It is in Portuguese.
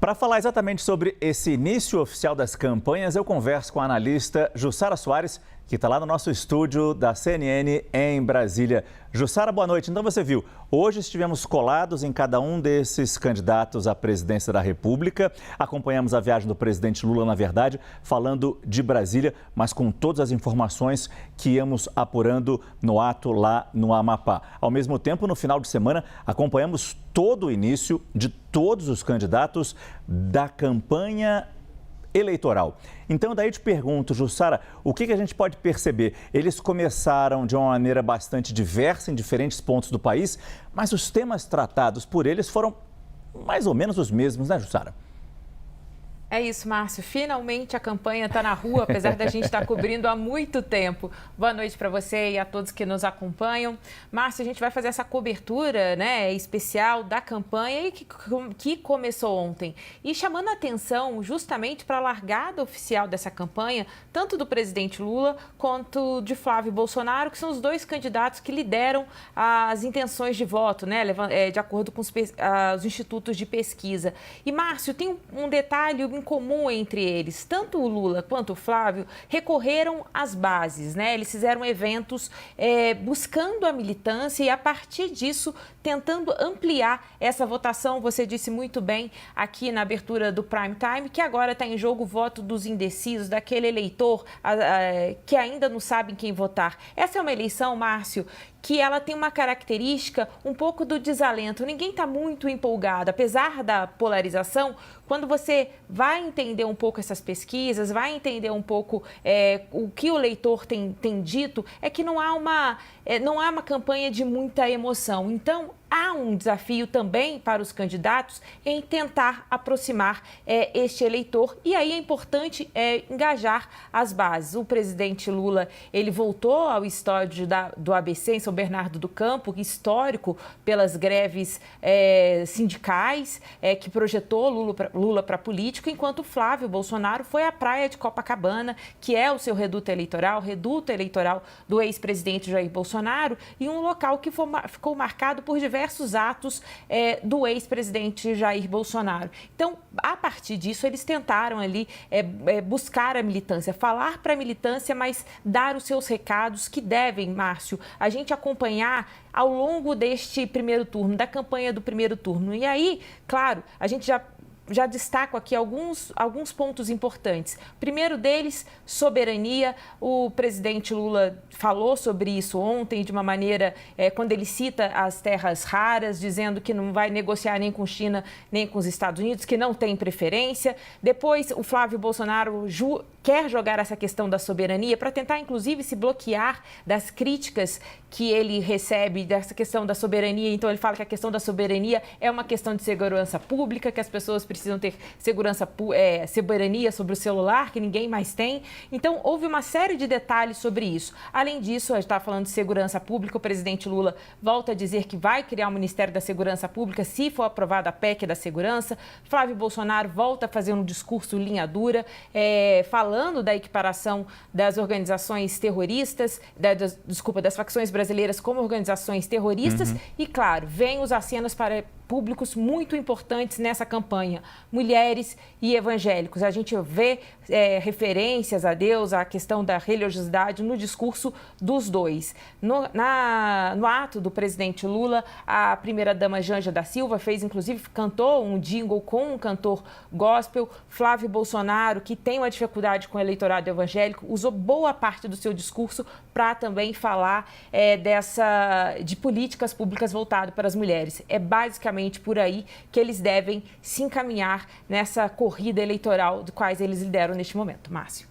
Para falar exatamente sobre esse início oficial das campanhas, eu converso com a analista Jussara Soares, que está lá no nosso estúdio da CNN em Brasília. Jussara, boa noite. Então você viu, hoje estivemos colados em cada um desses candidatos à presidência da República. Acompanhamos a viagem do presidente Lula, na verdade, falando de Brasília, mas com todas as informações que íamos apurando no ato lá no Amapá. Ao mesmo tempo, no final de semana, acompanhamos todo o início de todos os candidatos da campanha eleitoral. Então, daí eu te pergunto, Jussara, o que a gente pode perceber? Eles começaram de uma maneira bastante diversa em diferentes pontos do país, mas os temas tratados por eles foram mais ou menos os mesmos, né, Jussara? É isso, Márcio. Finalmente a campanha está na rua, apesar da gente estar cobrindo há muito tempo. Boa noite para você e a todos que nos acompanham. Márcio, a gente vai fazer essa cobertura, né, especial da campanha que começou ontem. E chamando a atenção justamente para a largada oficial dessa campanha, tanto do presidente Lula quanto de Flávio Bolsonaro, que são os dois candidatos que lideram as intenções de voto, né, de acordo com os institutos de pesquisa. E, Márcio, tem um detalhe em comum entre eles. Tanto o Lula quanto o Flávio recorreram às bases, né? Eles fizeram eventos buscando a militância e, a partir disso, tentando ampliar essa votação. Você disse muito bem aqui na abertura do Prime Time que agora está em jogo o voto dos indecisos, daquele eleitor que ainda não sabe em quem votar. Essa é uma eleição, Márcio, que ela tem uma característica um pouco do desalento. Ninguém está muito empolgado, apesar da polarização. Quando você vai entender um pouco essas pesquisas, vai entender um pouco o que o leitor tem dito, é que não há uma campanha de muita emoção. Então, há um desafio também para os candidatos em tentar aproximar este eleitor. E aí é importante engajar as bases. O presidente Lula, ele voltou ao estádio do ABC, em São Bernardo do Campo, histórico pelas greves sindicais, que projetou Lula para político, enquanto Flávio Bolsonaro foi à praia de Copacabana, que é o seu reduto eleitoral do ex-presidente Jair Bolsonaro, e um local que ficou marcado por diversos atos do ex-presidente Jair Bolsonaro. Então, a partir disso, eles tentaram ali buscar a militância, falar para a militância, mas dar os seus recados que devem, Márcio, a gente acompanhar ao longo deste primeiro turno, da campanha do primeiro turno. E aí, claro, a gente já destaco aqui alguns pontos importantes. Primeiro deles, soberania. O presidente Lula falou sobre isso ontem de uma maneira, quando ele cita as terras raras, dizendo que não vai negociar nem com China, nem com os Estados Unidos, que não tem preferência. Depois, o Flávio Bolsonaro quer jogar essa questão da soberania para tentar, inclusive, se bloquear das críticas que ele recebe dessa questão da soberania. Então, ele fala que a questão da soberania é uma questão de segurança pública, que as pessoas precisam ter soberania sobre o celular, que ninguém mais tem. Então, houve uma série de detalhes sobre isso. Além disso, a gente está falando de segurança pública, o presidente Lula volta a dizer que vai criar o Ministério da Segurança Pública se for aprovada a PEC da segurança. Flávio Bolsonaro volta a fazer um discurso linha dura, falando da equiparação das organizações terroristas, das facções brasileiras como organizações terroristas. E, claro, vem os acenos para públicos muito importantes nessa campanha, mulheres e evangélicos. A gente vê referências a Deus, a questão da religiosidade no discurso dos dois. No ato do presidente Lula, a primeira-dama Janja da Silva cantou um jingle com um cantor gospel. Flávio Bolsonaro, que tem uma dificuldade com o eleitorado evangélico, usou boa parte do seu discurso para também falar de políticas públicas voltadas para as mulheres. É basicamente por aí que eles devem se encaminhar nessa corrida eleitoral do quais eles lideram neste momento. Márcio.